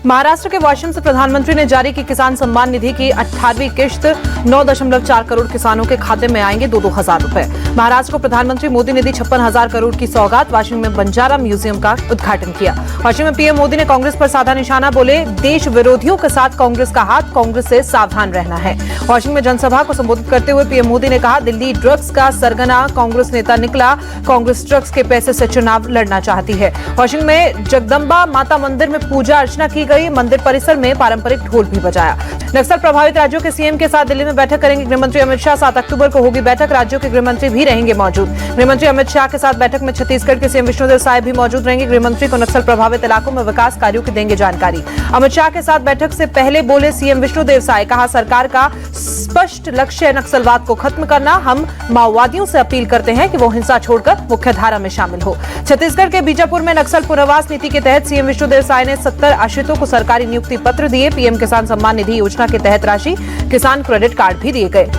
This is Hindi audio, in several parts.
महाराष्ट्र के वाशिम से प्रधानमंत्री ने जारी की किसान सम्मान निधि की 18वीं किश्त 9.4 करोड़ किसानों के खाते में आएंगे 2-2 हजार रुपए। महाराष्ट्र को प्रधानमंत्री मोदी ने दी 56,000 करोड़ की सौगात। वाशिम में बंजारा म्यूजियम का उद्घाटन किया। वाशिम में पीएम मोदी ने कांग्रेस पर साधा निशाना, बोले देश विरोधियों के साथ कांग्रेस का हाथ, कांग्रेस से सावधान रहना है। वाशिम में जनसभा को संबोधित करते हुए पीएम मोदी ने कहा, दिल्ली ड्रग्स का सरगना कांग्रेस नेता निकला, कांग्रेस ड्रग्स के पैसे से चुनाव लड़ना चाहती है। वाशिम में जगदम्बा माता मंदिर में पूजा अर्चना की गई। मंदिर परिसर में पारंपरिक ढोल भी बजाया। नक्सल प्रभावित राज्यों के सीएम के साथ दिल्ली में बैठक करेंगे गृहमंत्री अमित शाह। 7 अक्टूबर को होगी बैठक। राज्यों के गृहमंत्री भी रहेंगे मौजूद। गृहमंत्री अमित शाह के साथ बैठक में छत्तीसगढ़ के सीएम विष्णुदेव साय भी मौजूद रहेंगे। गृहमंत्री को नक्सल प्रभावित इलाकों में विकास कार्यों की देंगे जानकारी। अमित शाह के साथ बैठक से पहले बोले सीएम विष्णुदेव साय, कहा सरकार का स्पष्ट लक्ष्य है नक्सलवाद को खत्म करना। हम माओवादियों से अपील करते हैं कि वो हिंसा छोड़कर मुख्यधारा में शामिल हो। छत्तीसगढ़ के बीजापुर में नक्सल पुनर्वास नीति के तहत सीएम विष्णुदेव साय ने 70 आश्रितों को सरकारी नियुक्ति पत्र दिए। पीएम किसान सम्मान निधि योजना के तहत राशि, किसान क्रेडिट कार्ड भी दिए गए।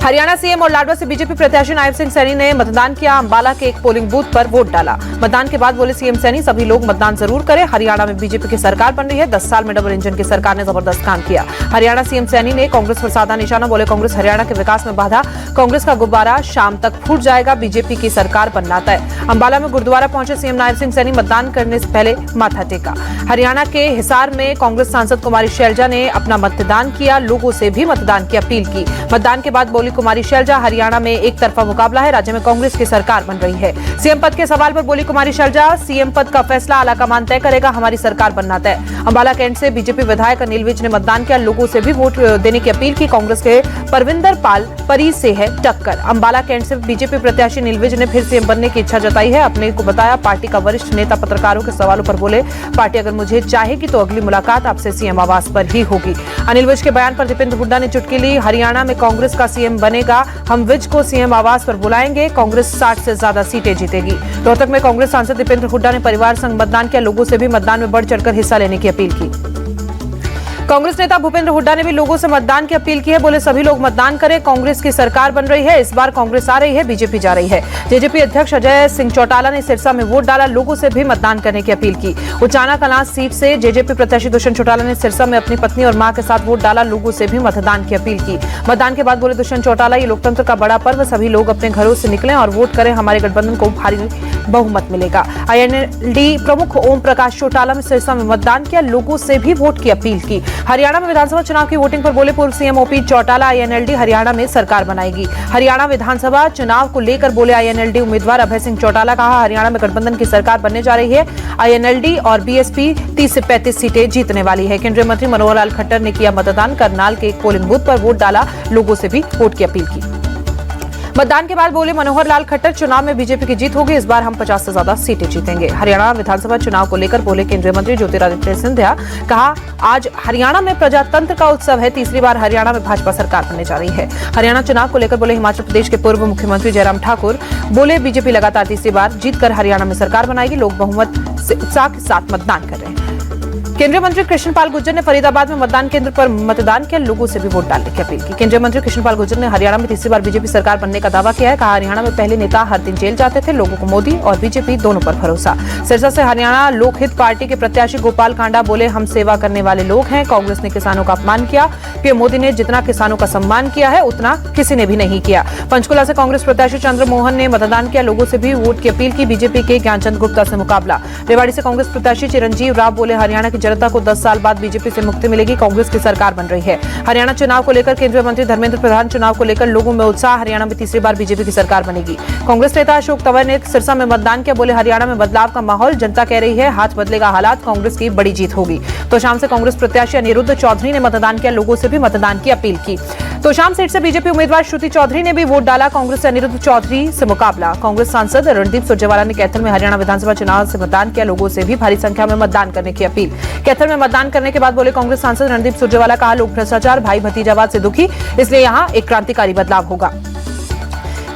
हरियाणा सीएम और लाडवा से बीजेपी प्रत्याशी नायब सिंह सैनी ने मतदान किया। अंबाला के एक पोलिंग बूथ पर वोट डाला। मतदान के बाद बोले सीएम सैनी, सभी लोग मतदान जरूर करें। हरियाणा में बीजेपी की सरकार बन रही है। 10 साल में डबल इंजन की सरकार ने जबरदस्त काम किया। हरियाणा सीएम सैनी ने कांग्रेस पर साधा निशाना, बोले कांग्रेस हरियाणा के विकास में बाधा, कांग्रेस का गुब्बारा शाम तक फूट जाएगा, बीजेपी की सरकार बनना तय। अंबाला में गुरुद्वारा पहुंचे सीएम नायब सिंह सैनी, मतदान करने से पहले माथा टेका। हरियाणा के हिसार में कांग्रेस सांसद कुमारी शैलजा ने अपना मतदान किया, लोगों से भी मतदान की अपील की। मतदान के बाद बोली कुमारी शैलजा, हरियाणा में एक तरफा मुकाबला है, राज्य में कांग्रेस की सरकार बन रही है। सीएम पद के सवाल पर बोली कुमारी शैलजा, सीएम पद का फैसला आलाकमान तय करेगा, हमारी सरकार बनना तय। अंबाला कैंट से बीजेपी विधायक अनिल विज ने मतदान किया, लोगों से भी वोट देने की अपील की। कांग्रेस के परविंदर पाल परी से है टक्कर। अंबाला कैंट से बीजेपी प्रत्याशी अनिल विज ने फिर सीएम बनने की इच्छा जताई है। अपने को बताया पार्टी का वरिष्ठ नेता। पत्रकारों के सवालों पर बोले, पार्टी अगर मुझे चाहेगी तो अगली मुलाकात आपसे सीएम आवास पर ही होगी। अनिल विज के बयान पर दीपेंद्र हुड्डा ने चुटकी ली। हरियाणा में कांग्रेस का सीएम बनेगा, हम विज को सीएम आवास पर बुलाएंगे, कांग्रेस 60 से ज्यादा सीटें जीतेगी। रोहतक में कांग्रेस सांसद दीपेंद्र हुड्डा ने परिवार संग मतदान किया, लोगों से भी मतदान में बढ़ चढ़कर हिस्सा लेने की अपील की। कांग्रेस नेता भूपेंद्र हुड्डा ने भी लोगों से मतदान की अपील की है, बोले सभी लोग मतदान करें, कांग्रेस की सरकार बन रही है, इस बार कांग्रेस आ रही है, बीजेपी जा रही है। जेजेपी अध्यक्ष अजय सिंह चौटाला ने सिरसा में वोट डाला, लोगों से भी मतदान करने की अपील की। उचाना कलां सीट से जेजेपी प्रत्याशी दुष्यंत चौटाला ने सिरसा में अपनी पत्नी और मां के साथ वोट डाला, लोगों से भी मतदान की अपील की। मतदान के बाद बोले दुष्यंत चौटाला, ये लोकतंत्र का बड़ा पर्व, सभी लोग अपने घरों से निकलें और वोट करें, हमारे गठबंधन को भारी बहुमत मिलेगा। आईएनएलडी प्रमुख ओम प्रकाश चौटाला में सिरसा में मतदान किया, लोगों से भी वोट की अपील की। हरियाणा में विधानसभा चुनाव की वोटिंग पर बोले पूर्व CM OP Chautala, INLD Haryana में सरकार बनाएगी। हरियाणा विधानसभा चुनाव को लेकर बोले आईएनएलडी उम्मीदवार अभय सिंह चौटाला, कहा हरियाणा में गठबंधन की सरकार बनने जा रही है, आईएनएलडी और बीएसपी 30 से 35 सीटें जीतने वाली है। केंद्रीय मंत्री मनोहर लाल खट्टर ने किया मतदान, करनाल के एक पोलिंग बूथ पर वोट डाला, लोगों से भी वोट की अपील की। मतदान के बाद बोले मनोहर लाल खट्टर, चुनाव में बीजेपी की जीत होगी, इस बार हम 50 से ज्यादा सीटें जीतेंगे। हरियाणा विधानसभा चुनाव को लेकर बोले केंद्रीय मंत्री ज्योतिरादित्य सिंधिया, कहा आज हरियाणा में प्रजातंत्र का उत्सव है, तीसरी बार हरियाणा में भाजपा सरकार बनने जा रही है। हरियाणा चुनाव को लेकर बोले हिमाचल प्रदेश के पूर्व मुख्यमंत्री जयराम ठाकुर, बोले बीजेपी लगातार तीसरी बार जीतकर हरियाणा में सरकार बनाएगी, लोग बहुमत से उत्साह के साथ मतदान कर रहे हैं। केंद्रीय मंत्री कृष्णपाल गुर्जर ने फरीदाबाद में मतदान केंद्र पर मतदान किया, लोगों से भी वोट डालने की अपील की। केंद्रीय मंत्री कृष्णपाल गुर्जर ने हरियाणा में तीसरी बार बीजेपी सरकार बनने का दावा किया है, कहा हरियाणा में पहले नेता हर दिन जेल जाते थे, लोगों को मोदी और बीजेपी दोनों पर भरोसा। सिरसा से हरियाणा लोकहित पार्टी के प्रत्याशी गोपाल कांडा बोले, हम सेवा करने वाले लोग हैं, कांग्रेस ने किसानों का अपमान किया, पीएम मोदी ने जितना किसानों का सम्मान किया है उतना किसी ने भी नहीं किया। पंचकुला से कांग्रेस प्रत्याशी चंद्रमोहन ने मतदान किया, लोगों से भी वोट की अपील की, बीजेपी के ज्ञानचंद गुप्ता से मुकाबला। रेवाड़ी से कांग्रेस प्रत्याशी चिरंजीव राव बोले, हरियाणा की जनता को 10 साल बाद बीजेपी से मुक्ति मिलेगी, कांग्रेस की सरकार बन रही है। हरियाणा चुनाव को लेकर केंद्रीय मंत्री धर्मेंद्र प्रधान, चुनाव को लेकर लोगों में उत्साह, हरियाणा में तीसरी बार बीजेपी की सरकार बनेगी। कांग्रेस नेता अशोक तंवर ने सिरसा में मतदान किया, बोले हरियाणा में बदलाव का माहौल, जनता कह रही है हाथ बदलेगा हालात, कांग्रेस की बड़ी जीत होगी। तो शाम से कांग्रेस प्रत्याशी अनिरुद्ध चौधरी ने मतदान किया, लोगों से भी मतदान की अपील की। तो शाम सीट से बीजेपी उम्मीदवार श्रुति चौधरी ने भी वोट डाला, कांग्रेस से अनिरुद्ध चौधरी से मुकाबला। कांग्रेस सांसद रणदीप सुरजेवाला ने कैथल में हरियाणा विधानसभा चुनाव से मतदान किया, लोगों से भी भारी संख्या में मतदान करने की अपील। कैथल में मतदान करने के बाद बोले कांग्रेस सांसद रणदीप सुरजेवाला, कहा लोग भ्रष्टाचार, भाई भतीजावाद से दुखी, इसलिए यहां एक क्रांतिकारी बदलाव होगा।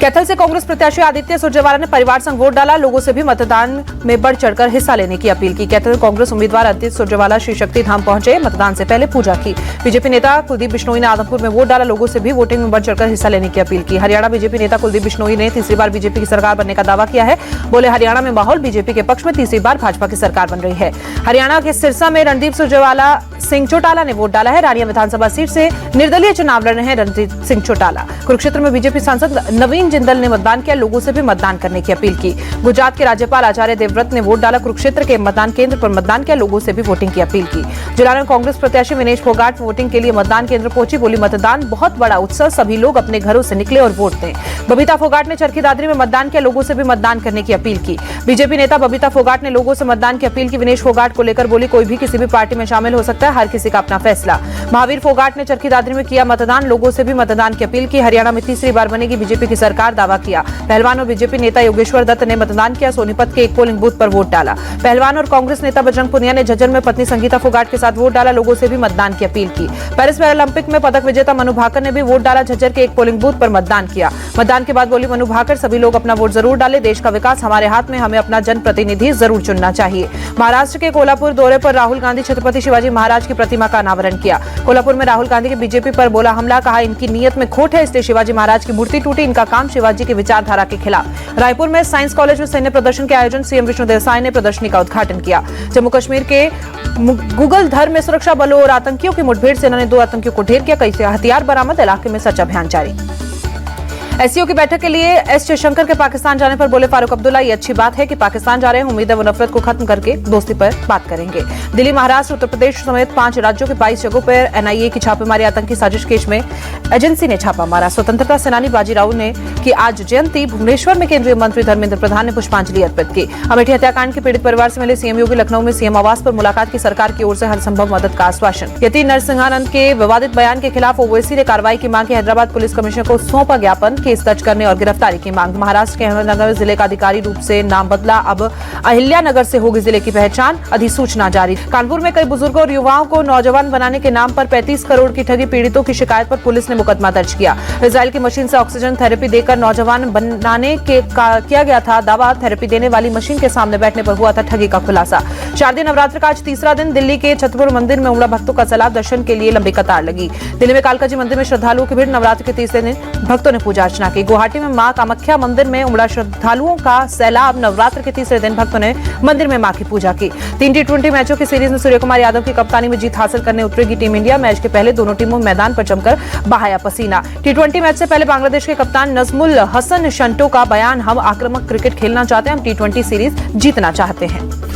कैथल से कांग्रेस प्रत्याशी आदित्य सुरजेवाला ने परिवार संग वोट डाला, लोगों से भी मतदान में बढ़ चढ़कर हिस्सा लेने की अपील की। कैथल कांग्रेस उम्मीदवार आदित्य सुरजेवाला श्री शक्ति धाम पहुंचे, मतदान से पहले पूजा की। बीजेपी नेता कुलदीप बिश्नोई ने आदमपुर में वोट डाला, लोगों से भी वोटिंग में बढ़ चढ़कर हिस्सा लेने की अपील की। हरियाणा बीजेपी नेता कुलदीप बिश्नोई ने तीसरी बार बीजेपी की सरकार बनने का दावा किया है। बोले, हरियाणा में माहौल बीजेपी के पक्ष में, तीसरी बार भाजपा की सरकार बन रही है। हरियाणा के सिरसा में रणदीप सुरजेवाला सिंह चौटाला ने वोट डाला है। रानिया विधानसभा सीट से निर्दलीय चुनाव लड़ रहे हैं रणदीप सिंह चौटाला। कुरुक्षेत्र में बीजेपी सांसद नवीन जिंदल ने मतदान किया, लोगों से भी मतदान करने की अपील की। गुजरात के राज्यपाल आचार्य देवव्रत ने वोट डाला, कुरुक्षेत्र के मतदान केंद्र पर मतदान किया, लोगों से भी वोटिंग की अपील की। जुलाना में कांग्रेस प्रत्याशी विनेश फोगाट वोटिंग के लिए मतदान केंद्र पहुंची, बोली, मतदान बहुत बड़ा उत्सव, सभी लोग अपने घरों से निकले और वोट दें। बबीता फोगाट ने चरखी दादरी में मतदान किया, लोगों से भी मतदान करने की अपील की। बीजेपी नेता बबीता फोगाट ने लोगों से मतदान की अपील की। विनेश फोगाट को लेकर बोली, कोई भी किसी भी पार्टी में शामिल हो सकता है, हर किसी का अपना फैसला। महावीर फोगाट ने चरखी दादरी में किया मतदान, लोगों से भी मतदान की अपील की। हरियाणा में तीसरी बार बनेगी बीजेपी की सरकार, दावा किया। पहलवान और बीजेपी नेता योगेश्वर दत्त ने मतदान किया, सोनीपत के एक पोलिंग बूथ पर वोट डाला। पहलवान और कांग्रेस नेता बजरंग पुनिया ने झज्जर में पत्नी संगीता फोगाट के साथ वोट डाला, लोगों से भी मतदान की अपील की। पेरिस पैरालंपिक में पदक विजेता मनु भाकर ने भी वोट डाला, झज्जर के एक पोलिंग बूथ पर मतदान किया। मतदान के बाद बोली मनु भाकर, सभी लोग अपना वोट जरूर डालें, देश का विकास हमारे हाथ में, हमें अपना जनप्रतिनिधि जरूर चुनना चाहिए। महाराष्ट्र के कोल्हापुर दौरे पर राहुल गांधी छत्रपति शिवाजी महाराज की प्रतिमा का अनावरण किया। कोल्हापुर में राहुल गांधी के बीजेपी पर बोला हमला, कहा इनकी नीयत में खोट है, इसलिए शिवाजी महाराज की मूर्ति टूटी, इनका काम शिवाजी की विचारधारा के खिलाफ। रायपुर में साइंस कॉलेज में सैन्य प्रदर्शन के आयोजन, सीएम विष्णुदेव साय ने प्रदर्शनी का उद्घाटन किया। जम्मू कश्मीर के गुगलधर में सुरक्षा बलों और आतंकियों की मुठभेड़, सेना ने 2 आतंकियों को ढेर किया, कई हथियार बरामद, इलाके में सर्च अभियान जारी। एससीओ की बैठक के लिए एस जयशंकर के पाकिस्तान जाने पर बोले फारूक अब्दुल्ला, ये अच्छी बात है कि पाकिस्तान जा रहे हैं, उम्मीद है वो नफरत को खत्म करके दोस्ती पर बात करेंगे। दिल्ली, महाराष्ट्र, उत्तर प्रदेश समेत 5 राज्यों के 22 जगहों पर एनआईए की छापेमारी, आतंकी साजिश केस में एजेंसी ने छापा मारा। स्वतंत्रता सेनानी बाजीराव ने की आज जयंती, भुवनेश्वर में केंद्रीय मंत्री धर्मेंद्र प्रधान ने पुष्पांजलि अर्पित की। अमेठी हत्याकांड के पीड़ित परिवार से मिले सीएम योगी, लखनऊ में सीएम आवास पर मुलाकात की, सरकार की ओर से हर संभव मदद का आश्वासन। यति नरसिंहानंद के विवादित बयान के खिलाफ ओवैसी ने कार्रवाई की मांग की, हैदराबाद पुलिस कमिश्नर को सौंपा ज्ञापन, केस दर्ज करने और गिरफ्तारी की मांग। महाराष्ट्र के अहमदनगर जिले का अधिकारी रूप से नाम बदला, अब अहिल्यानगर से होगी जिले की पहचान, अधिसूचना जारी। कानपुर में कई बुजुर्गों और युवाओं को नौजवान बनाने के नाम पर 35 करोड़ की ठगी, पीड़ितों की शिकायत पर पुलिस ने मुकदमा दर्ज किया। इजराइल की मशीन से ऑक्सीजन थेरेपी देकर नौजवान बनाने के किया गया था दावा, थेरेपी देने वाली मशीन के सामने बैठने पर हुआ था ठगी का खुलासा। शारदीय नवरात्र का आज तीसरा दिन, दिल्ली के छतरपुर मंदिर में उमड़ा भक्तों का सैलाब, दर्शन के लिए लंबी कतार लगी। दिल्ली में कालका जी मंदिर में श्रद्धालुओं की भीड़, नवरात्र के तीसरे दिन भक्तों ने पूजा अर्चना की। गुवाहाटी में मां कामाख्या मंदिर में उमड़ा श्रद्धालुओं का सैलाब, नवरात्र के तीसरे दिन भक्तों ने मंदिर में मां की पूजा की। 3 T20 मैचों की सीरीज में सूर्यकुमार यादव की कप्तानी में जीत हासिल करने उतरेगी टीम इंडिया। मैच के पहले दोनों टीमों मैदान पर जमकर बहाया पसीना। T20 मैच से पहले बांग्लादेश के कप्तान नजमुल हसन शंटो का बयान, हम आक्रामक क्रिकेट खेलना चाहते हैं, हम T20 सीरीज जीतना चाहते हैं।